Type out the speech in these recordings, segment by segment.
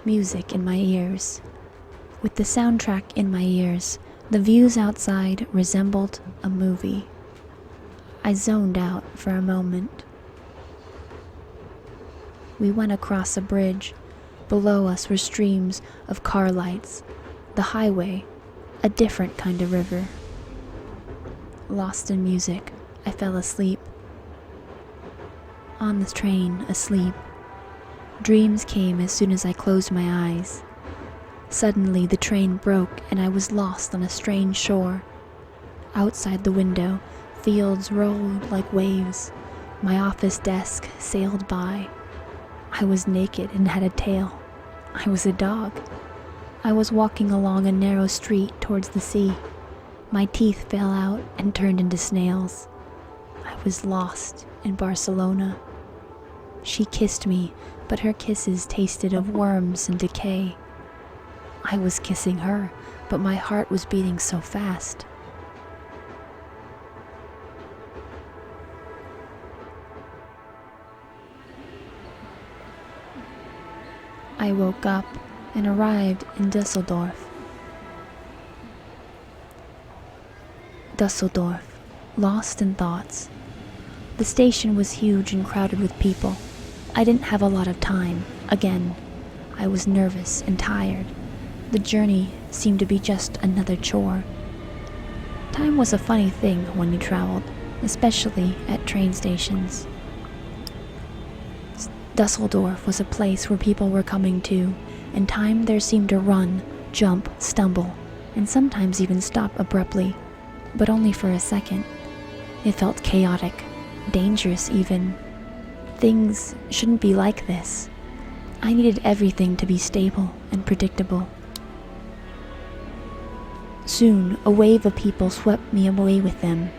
music in my ears. With the soundtrack in my ears, the views outside resembled a movie. I zoned out for a moment. We went across a bridge. Below us were streams of car lights. The highway, a different kind of river. Lost in music, I fell asleep. On the train, asleep. Dreams came as soon as I closed my eyes. Suddenly the train broke and I was lost on a strange shore. Outside the window, fields rolled like waves. My office desk sailed by. I was naked and had a tail. I was a dog. I was walking along a narrow street towards the sea. My teeth fell out and turned into snails. I was lost in Barcelona. She kissed me, but her kisses tasted of worms and decay. I was kissing her, but my heart was beating so fast. I woke up and arrived in Dusseldorf. Dusseldorf, lost in thoughts. The station was huge and crowded with people. I didn't have a lot of time. Again, I was nervous and tired. The journey seemed to be just another chore. Time was a funny thing when you traveled, especially at train stations. Dusseldorf was a place where people were coming to, and time there seemed to run, jump, stumble, and sometimes even stop abruptly, but only for a second. It felt chaotic, dangerous even. Things shouldn't be like this. I needed everything to be stable and predictable. Soon, a wave of people swept me away with them.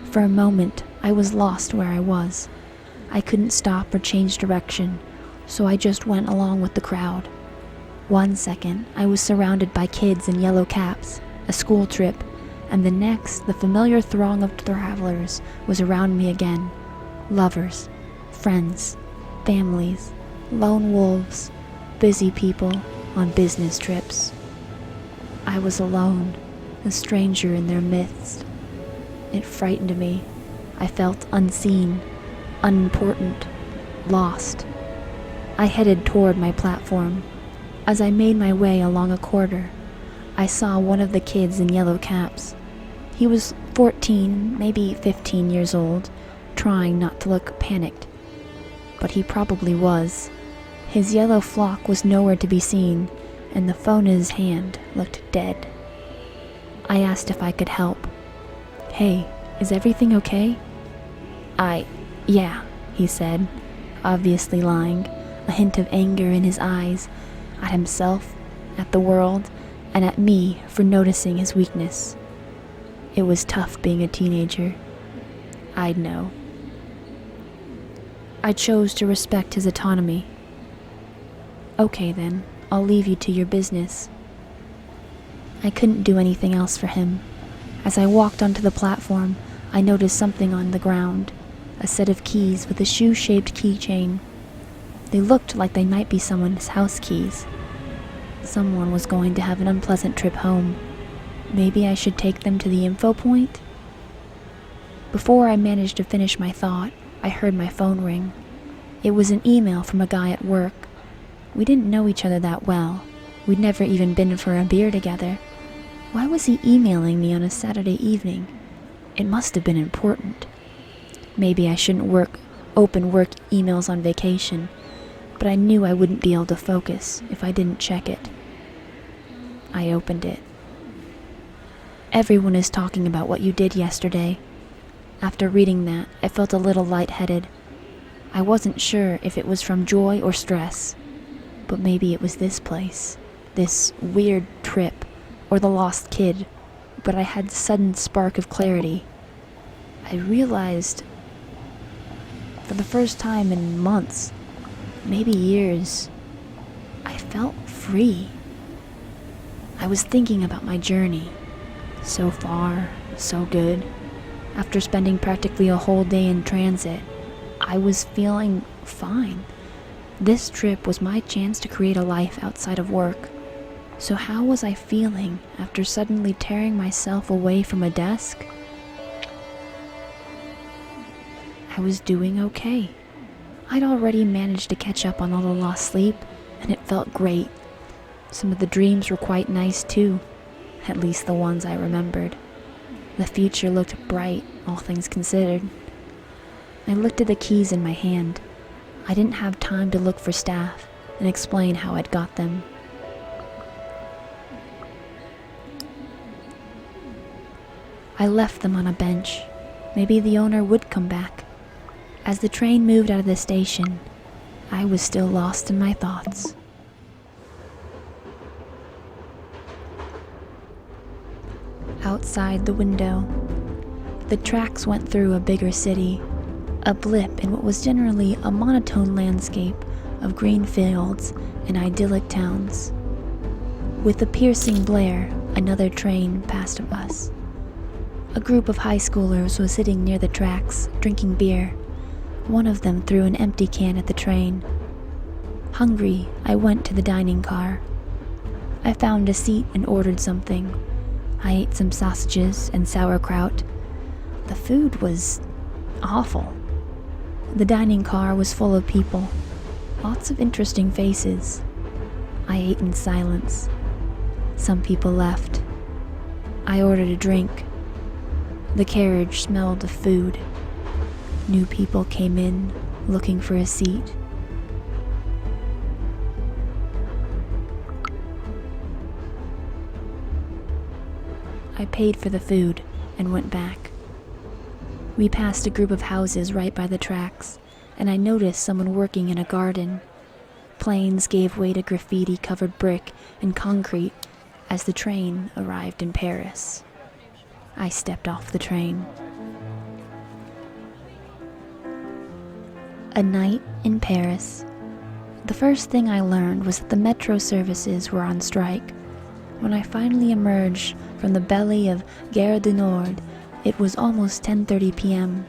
For a moment, I was lost where I was. I couldn't stop or change direction, so I just went along with the crowd. 1 second, I was surrounded by kids in yellow caps, a school trip, and the next, the familiar throng of travelers was around me again. Lovers, friends, families, lone wolves, busy people on business trips. I was alone, a stranger in their midst. It frightened me. I felt unseen, unimportant, lost. I headed toward my platform. As I made my way along a corridor, I saw one of the kids in yellow caps. He was 14, maybe 15 years old, trying not to look panicked. But he probably was. His yellow flock was nowhere to be seen, and the phone in his hand looked dead. I asked if I could help. "Hey, is everything okay?" Yeah, he said, obviously lying, a hint of anger in his eyes, at himself, at the world, and at me for noticing his weakness. It was tough being a teenager. I'd know. I chose to respect his autonomy. "Okay then, I'll leave you to your business." I couldn't do anything else for him. As I walked onto the platform, I noticed something on the ground, a set of keys with a shoe-shaped keychain. They looked like they might be someone's house keys. Someone was going to have an unpleasant trip home. Maybe I should take them to the info point? Before I managed to finish my thought, I heard my phone ring. It was an email from a guy at work. We didn't know each other that well. We'd never even been for a beer together. Why was he emailing me on a Saturday evening? It must have been important. Maybe I shouldn't open work emails on vacation, but I knew I wouldn't be able to focus if I didn't check it. I opened it. "Everyone is talking about what you did yesterday." After reading that, I felt a little lightheaded. I wasn't sure if it was from joy or stress, but maybe it was this place, this weird trip, or the lost kid, but I had a sudden spark of clarity. I realized, for the first time in months, maybe years, I felt free. I was thinking about my journey. So far, so good. After spending practically a whole day in transit, I was feeling fine. This trip was my chance to create a life outside of work. So how was I feeling after suddenly tearing myself away from a desk? I was doing okay. I'd already managed to catch up on all the lost sleep, and it felt great. Some of the dreams were quite nice too, at least the ones I remembered. The future looked bright, all things considered. I looked at the keys in my hand. I didn't have time to look for staff and explain how I'd got them. I left them on a bench. Maybe the owner would come back. As the train moved out of the station, I was still lost in my thoughts. Outside the window, the tracks went through a bigger city, a blip in what was generally a monotone landscape of green fields and idyllic towns. With a piercing blare, another train passed us. A group of high schoolers was sitting near the tracks, drinking beer. One of them threw an empty can at the train. Hungry, I went to the dining car. I found a seat and ordered something. I ate some sausages and sauerkraut. The food was awful. The dining car was full of people, lots of interesting faces. I ate in silence. Some people left. I ordered a drink. The carriage smelled of food. New people came in, looking for a seat. I paid for the food and went back. We passed a group of houses right by the tracks, and I noticed someone working in a garden. Planes gave way to graffiti-covered brick and concrete as the train arrived in Paris. I stepped off the train. A night in Paris. The first thing I learned was that the metro services were on strike. When I finally emerged from the belly of Gare du Nord, it was almost 10:30 p.m.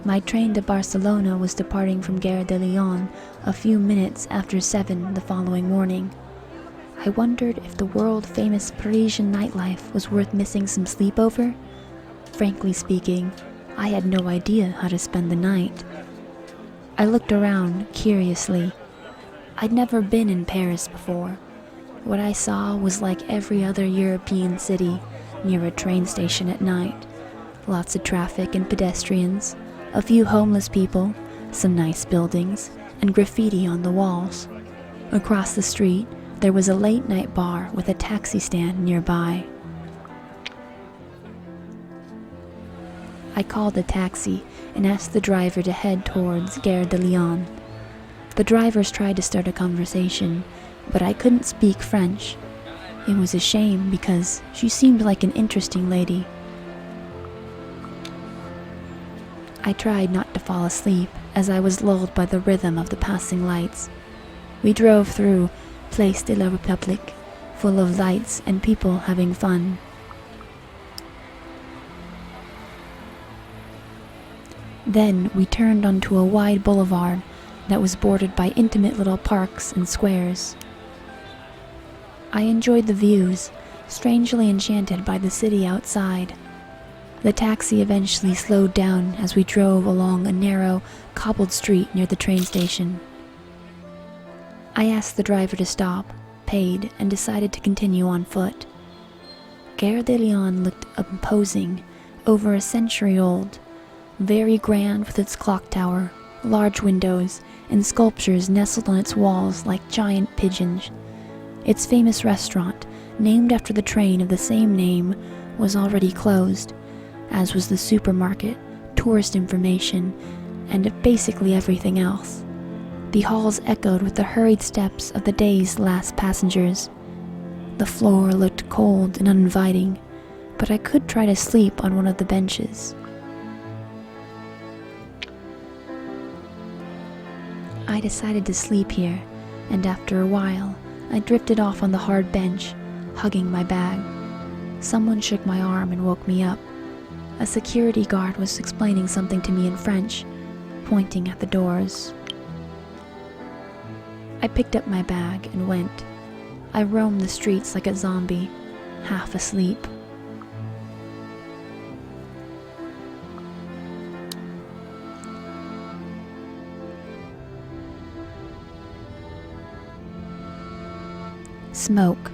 My train to Barcelona was departing from Gare de Lyon a few minutes after 7 the following morning. I wondered if the world-famous Parisian nightlife was worth missing some sleep over. Frankly speaking, I had no idea how to spend the night. I looked around curiously. I'd never been in Paris before. What I saw was like every other European city, near a train station at night. Lots of traffic and pedestrians, a few homeless people, some nice buildings, and graffiti on the walls. Across the street, there was a late-night bar with a taxi stand nearby. I called a taxi and asked the driver to head towards Gare de Lyon. The drivers tried to start a conversation, but I couldn't speak French. It was a shame because she seemed like an interesting lady. I tried not to fall asleep as I was lulled by the rhythm of the passing lights. We drove through Place de la République, full of lights and people having fun. Then we turned onto a wide boulevard that was bordered by intimate little parks and squares. I enjoyed the views, strangely enchanted by the city outside. The taxi eventually slowed down as we drove along a narrow, cobbled street near the train station. I asked the driver to stop, paid, and decided to continue on foot. Gare de Lyon looked imposing, over a century old, very grand with its clock tower, large windows, and sculptures nestled on its walls like giant pigeons. Its famous restaurant, named after the train of the same name, was already closed, as was the supermarket, tourist information, and basically everything else. The halls echoed with the hurried steps of the day's last passengers. The floor looked cold and uninviting, but I could try to sleep on one of the benches. I decided to sleep here, and after a while, I drifted off on the hard bench, hugging my bag. Someone shook my arm and woke me up. A security guard was explaining something to me in French, pointing at the doors. I picked up my bag and went. I roamed the streets like a zombie, half asleep. Smoke.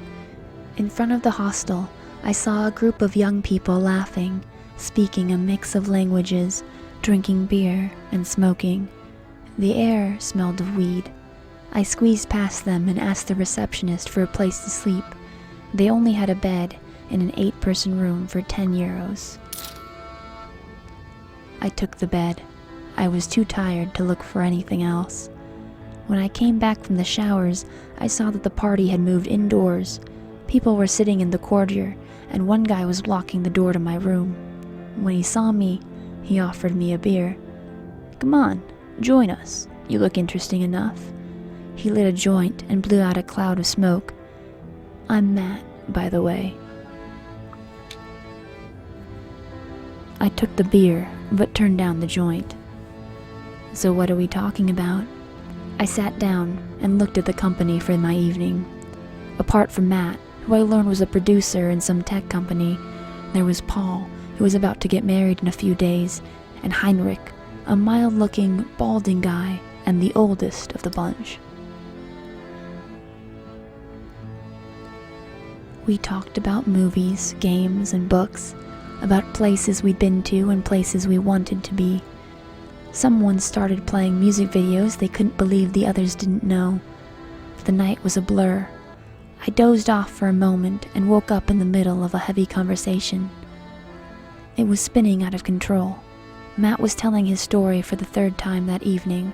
In front of the hostel, I saw a group of young people laughing, speaking a mix of languages, drinking beer and smoking. The air smelled of weed. I squeezed past them and asked the receptionist for a place to sleep. They only had a bed in an 8-person room for 10 euros. I took the bed. I was too tired to look for anything else. When I came back from the showers, I saw that the party had moved indoors. People were sitting in the corridor, and one guy was blocking the door to my room. When he saw me, he offered me a beer. "Come on, join us. You look interesting enough." He lit a joint and blew out a cloud of smoke. "I'm Matt, by the way." I took the beer, but turned down the joint. "So what are we talking about?" I sat down and looked at the company for my evening. Apart from Matt, who I learned was a producer in some tech company, there was Paul, who was about to get married in a few days, and Heinrich, a mild-looking, balding guy, and the oldest of the bunch. We talked about movies, games, and books, about places we'd been to and places we wanted to be. Someone started playing music videos they couldn't believe the others didn't know. The night was a blur. I dozed off for a moment and woke up in the middle of a heavy conversation. It was spinning out of control. Matt was telling his story for the 3rd time that evening.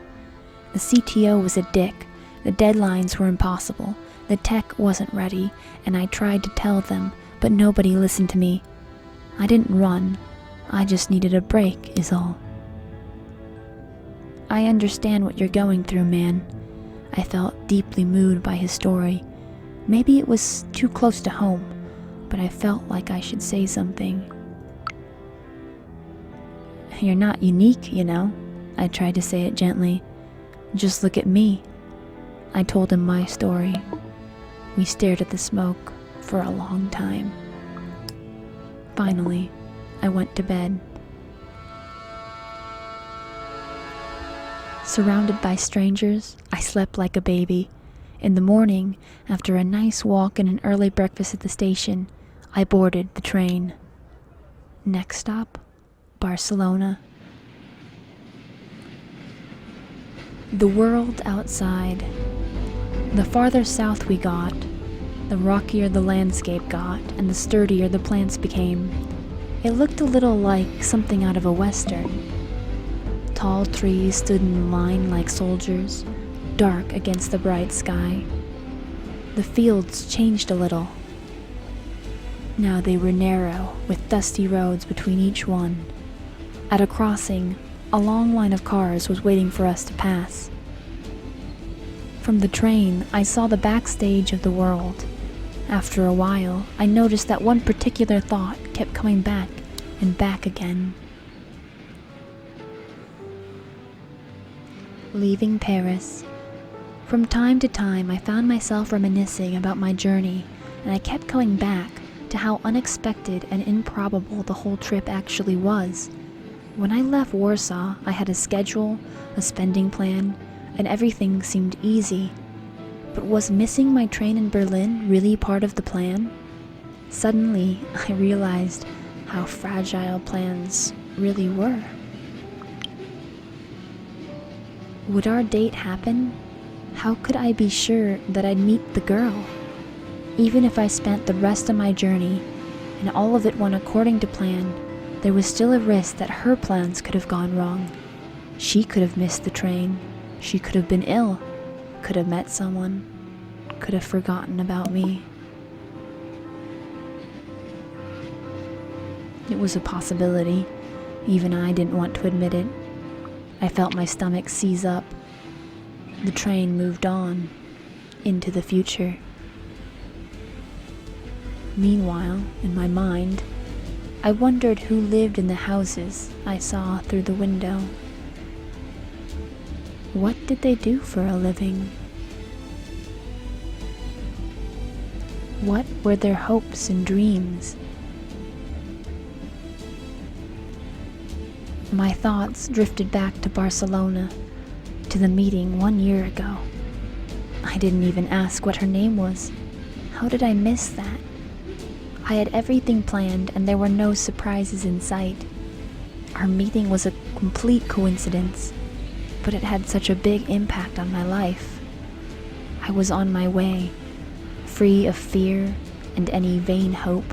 The CTO was a dick. The deadlines were impossible. The tech wasn't ready, and I tried to tell them, but nobody listened to me. I didn't run. I just needed a break, is all. "I understand what you're going through, man." I felt deeply moved by his story. Maybe it was too close to home, but I felt like I should say something. "You're not unique, you know." I tried to say it gently. "Just look at me." I told him my story. We stared at the smoke for a long time. Finally, I went to bed. Surrounded by strangers, I slept like a baby. In the morning, after a nice walk and an early breakfast at the station, I boarded the train. Next stop, Barcelona. The world outside. The farther south we got, the rockier the landscape got, and the sturdier the plants became. It looked a little like something out of a western. Tall trees stood in line like soldiers, dark against the bright sky. The fields changed a little. Now they were narrow, with dusty roads between each one. At a crossing, a long line of cars was waiting for us to pass. From the train, I saw the backstage of the world. After a while, I noticed that one particular thought kept coming back and back again. Leaving Paris. From time to time, I found myself reminiscing about my journey, and I kept coming back to how unexpected and improbable the whole trip actually was. When I left Warsaw, I had a schedule, a spending plan, and everything seemed easy. But was missing my train in Berlin really part of the plan? Suddenly, I realized how fragile plans really were. Would our date happen? How could I be sure that I'd meet the girl? Even if I spent the rest of my journey, and all of it went according to plan, there was still a risk that her plans could have gone wrong. She could have missed the train. She could have been ill, could have met someone, could have forgotten about me. It was a possibility. Even I didn't want to admit it. I felt my stomach seize up. The train moved on, into the future. Meanwhile, in my mind, I wondered who lived in the houses I saw through the window. What did they do for a living? What were their hopes and dreams? My thoughts drifted back to Barcelona, to the meeting 1 year ago. I didn't even ask what her name was. How did I miss that? I had everything planned and there were no surprises in sight. Our meeting was a complete coincidence, but it had such a big impact on my life. I was on my way, free of fear and any vain hope.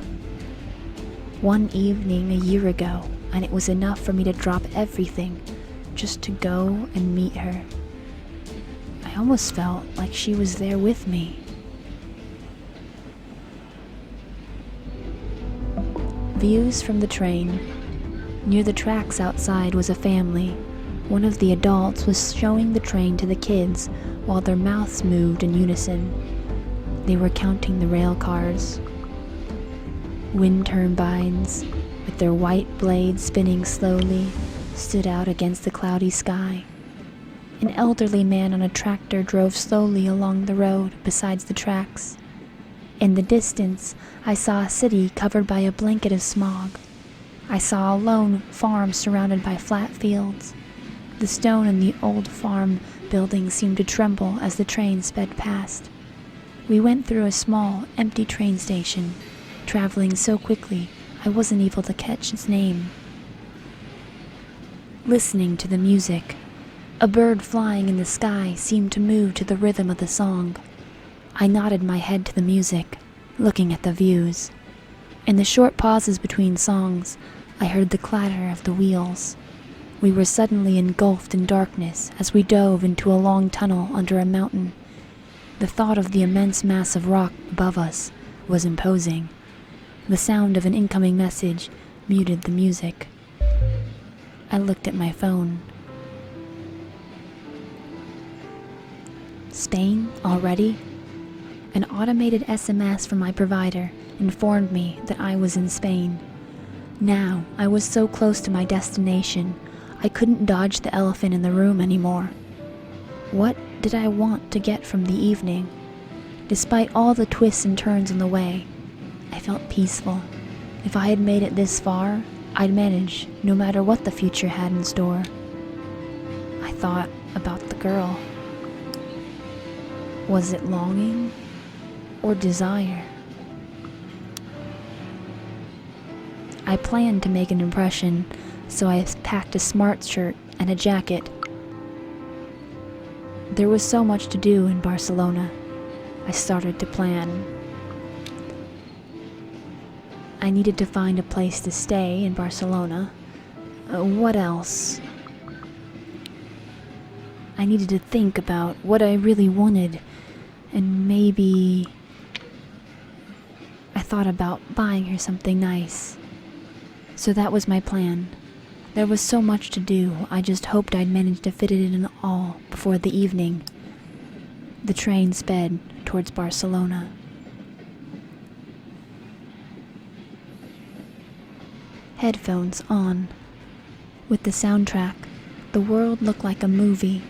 One evening a year ago, and it was enough for me to drop everything just to go and meet her. I almost felt like she was there with me. Views from the train. Near the tracks outside was a family. One of the adults was showing the train to the kids while their mouths moved in unison. They were counting the rail cars. Wind turbines, with their white blades spinning slowly, stood out against the cloudy sky. An elderly man on a tractor drove slowly along the road besides the tracks. In the distance, I saw a city covered by a blanket of smog. I saw a lone farm surrounded by flat fields. The stone in the old farm building seemed to tremble as the train sped past. We went through a small, empty train station, traveling so quickly I wasn't able to catch its name. Listening to the music, a bird flying in the sky seemed to move to the rhythm of the song. I nodded my head to the music, looking at the views. In the short pauses between songs, I heard the clatter of the wheels. We were suddenly engulfed in darkness as we dove into a long tunnel under a mountain. The thought of the immense mass of rock above us was imposing. The sound of an incoming message muted the music. I looked at my phone. Spain already? An automated SMS from my provider informed me that I was in Spain. Now I was so close to my destination, I couldn't dodge the elephant in the room anymore. What did I want to get from the evening? Despite all the twists and turns on the way, I felt peaceful. If I had made it this far, I'd manage no matter what the future had in store. I thought about the girl. Was it longing or desire? I planned to make an impression, so I packed a smart shirt and a jacket. There was so much to do in Barcelona. I started to plan. I needed to find a place to stay in Barcelona. What else? I needed to think about what I really wanted, and maybe I thought about buying her something nice. So that was my plan. There was so much to do, I just hoped I'd manage to fit it in all before the evening. The train sped towards Barcelona. Headphones on. With the soundtrack, the world looked like a movie.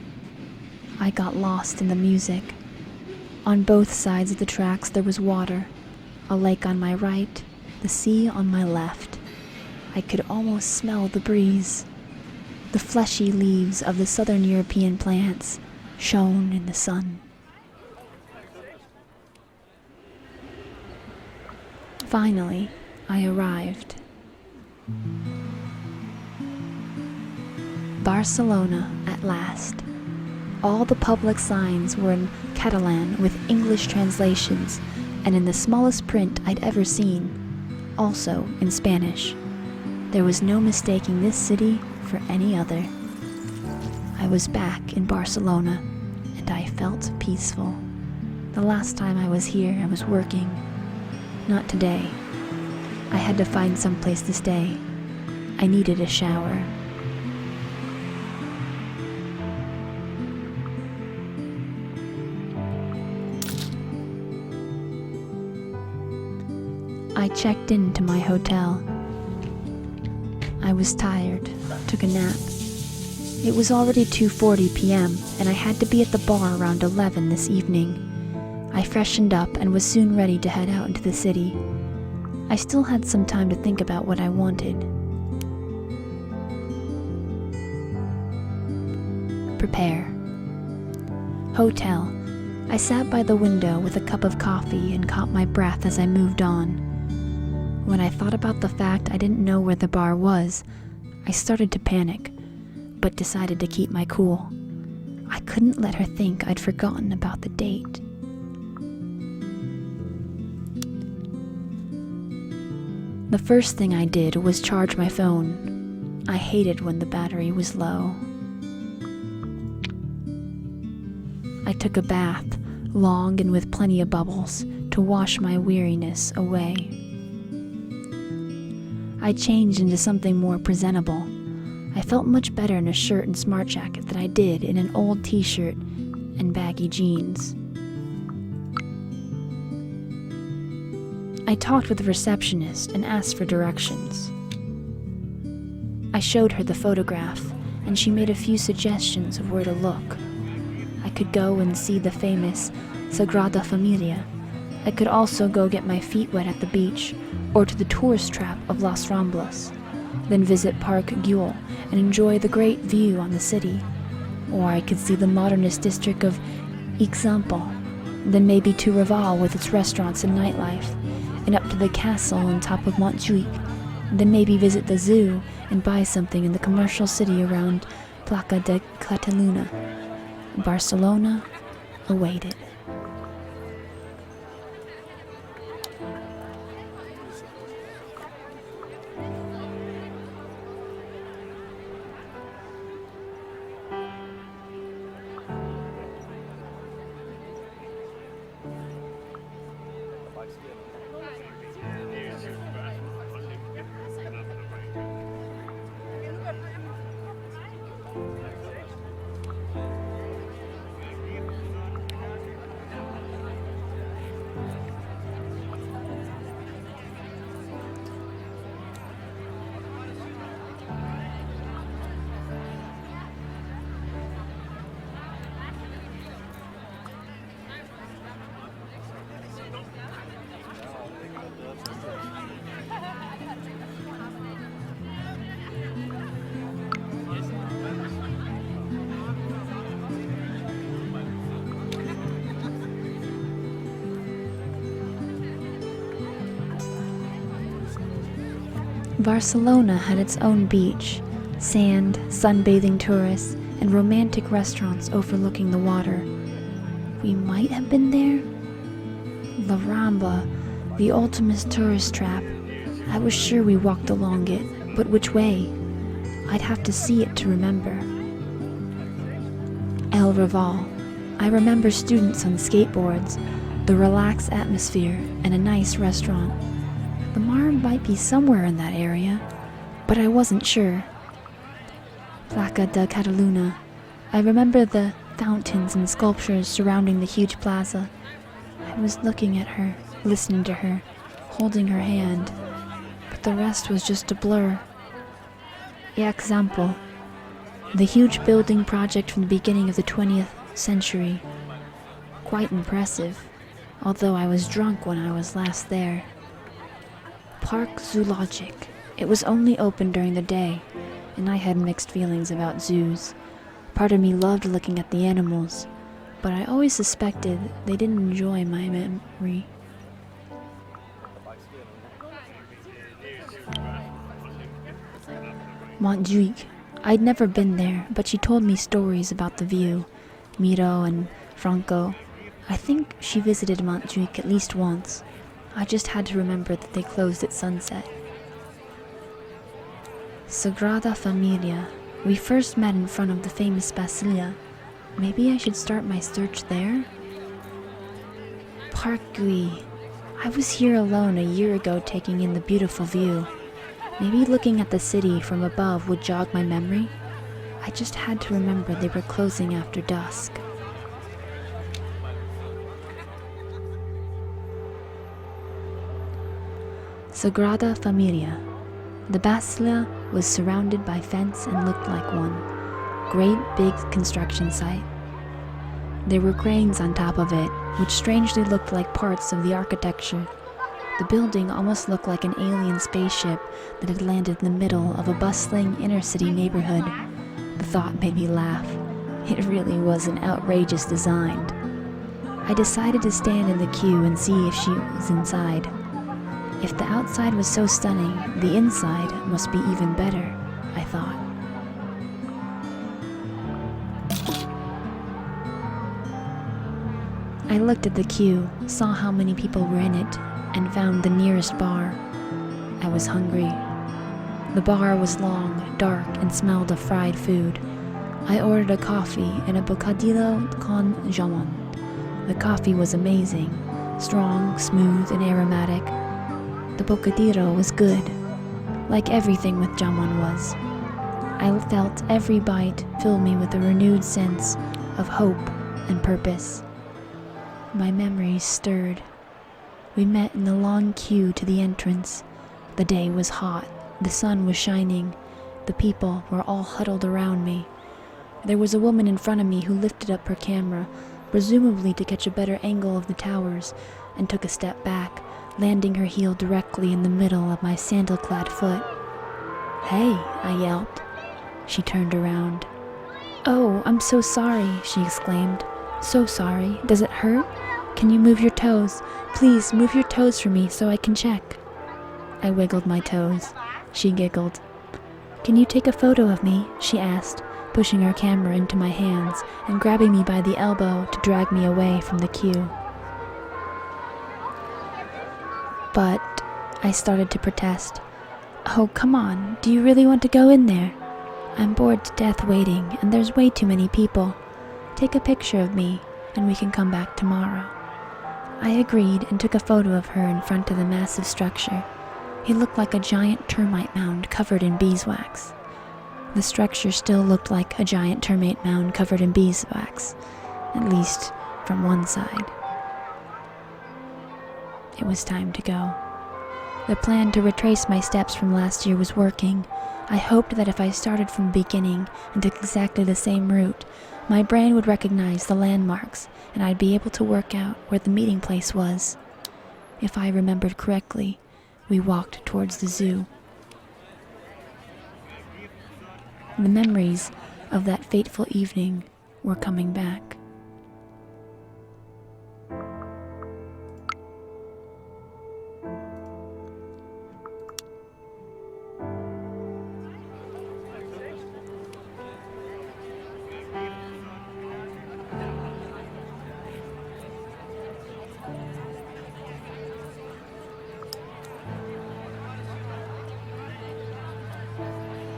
I got lost in the music. On both sides of the tracks there was water, a lake on my right, the sea on my left. I could almost smell the breeze. The fleshy leaves of the southern European plants shone in the sun. Finally, I arrived. Barcelona at last. All the public signs were in Catalan with English translations, and in the smallest print I'd ever seen, also in Spanish. There was no mistaking this city for any other. I was back in Barcelona, and I felt peaceful. The last time I was here, I was working. Not today. I had to find some place to stay. I needed a shower. I checked into my hotel. I was tired, took a nap. It was already 2:40 p.m. and I had to be at the bar around 11 this evening. I freshened up and was soon ready to head out into the city. I still had some time to think about what I wanted. Prepare. Hotel. I sat by the window with a cup of coffee and caught my breath as I moved on. When I thought about the fact I didn't know where the bar was, I started to panic, but decided to keep my cool. I couldn't let her think I'd forgotten about the date. The first thing I did was charge my phone. I hated when the battery was low. I took a bath, long and with plenty of bubbles, to wash my weariness away. I changed into something more presentable. I felt much better in a shirt and smart jacket than I did in an old t-shirt and baggy jeans. I talked with the receptionist and asked for directions. I showed her the photograph, and she made a few suggestions of where to look. I could go and see the famous Sagrada Familia. I could also go get my feet wet at the beach, or to the tourist trap of Las Ramblas, then visit Park Güell and enjoy the great view on the city. Or I could see the modernist district of Ixample, then maybe to Raval with its restaurants and nightlife, and up to the castle on top of Montjuic, then maybe visit the zoo and buy something in the commercial city around Plaça de Catalunya. Barcelona awaited. Barcelona had its own beach, sand, sunbathing tourists, and romantic restaurants overlooking the water. We might have been there? La Rambla, the ultimate tourist trap. I was sure we walked along it, but which way? I'd have to see it to remember. El Raval. I remember students on skateboards, the relaxed atmosphere, and a nice restaurant. The Mar might be somewhere in that area, but I wasn't sure. Plaça de Catalunya. I remember the fountains and sculptures surrounding the huge plaza. I was looking at her, listening to her, holding her hand, but the rest was just a blur. Example, the huge building project from the beginning of the 20th century. Quite impressive, although I was drunk when I was last there. Park Zoologic. It was only open during the day, and I had mixed feelings about zoos. Part of me loved looking at the animals, but I always suspected they didn't enjoy my memory. Montjuic. I'd never been there, but she told me stories about the view. Miro and Franco. I think she visited Montjuic at least once. I just had to remember that they closed at sunset. Sagrada Familia. We first met in front of the famous Basilia. Maybe I should start my search there? Park Güell. I was here alone a year ago taking in the beautiful view. Maybe looking at the city from above would jog my memory. I just had to remember they were closing after dusk. Sagrada Familia. The Basilia was surrounded by fence and looked like one. Great big construction site. There were cranes on top of it, which strangely looked like parts of the architecture. The building almost looked like an alien spaceship that had landed in the middle of a bustling inner-city neighborhood. The thought made me laugh. It really was an outrageous design. I decided to stand in the queue and see if she was inside. If the outside was so stunning, the inside must be even better, I thought. I looked at the queue, saw how many people were in it, and found the nearest bar. I was hungry. The bar was long, dark, and smelled of fried food. I ordered a coffee and a bocadillo con jamon. The coffee was amazing, strong, smooth, and aromatic. The bocadillo was good, like everything with jamon was. I felt every bite fill me with a renewed sense of hope and purpose. My memories stirred. We met in the long queue to the entrance. The day was hot, the sun was shining, the people were all huddled around me. There was a woman in front of me who lifted up her camera, presumably to catch a better angle of the towers, and took a step back, landing her heel directly in the middle of my sandal-clad foot. "Hey," I yelped. She turned around. "Oh, I'm so sorry," she exclaimed. "So sorry. Does it hurt? Can you move your toes? Please move your toes for me so I can check." I wiggled my toes. She giggled. "Can you take a photo of me?" she asked, pushing her camera into my hands and grabbing me by the elbow to drag me away from the queue. But I started to protest. "Oh, come on. Do you really want to go in there? I'm bored to death waiting, and there's way too many people. Take a picture of me, and we can come back tomorrow." I agreed and took a photo of her in front of the massive structure. It looked like a giant termite mound covered in beeswax. The structure still looked like a giant termite mound covered in beeswax, at least from one side. It was time to go. The plan to retrace my steps from last year was working. I hoped that if I started from the beginning and took exactly the same route, my brain would recognize the landmarks and I'd be able to work out where the meeting place was. If I remembered correctly, we walked towards the zoo. The memories of that fateful evening were coming back.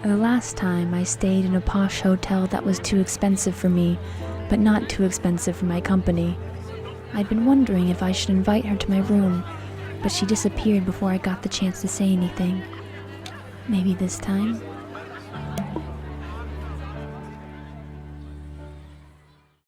The last time I stayed in a posh hotel that was too expensive for me, but not too expensive for my company. I'd been wondering if I should invite her to my room, but she disappeared before I got the chance to say anything. Maybe this time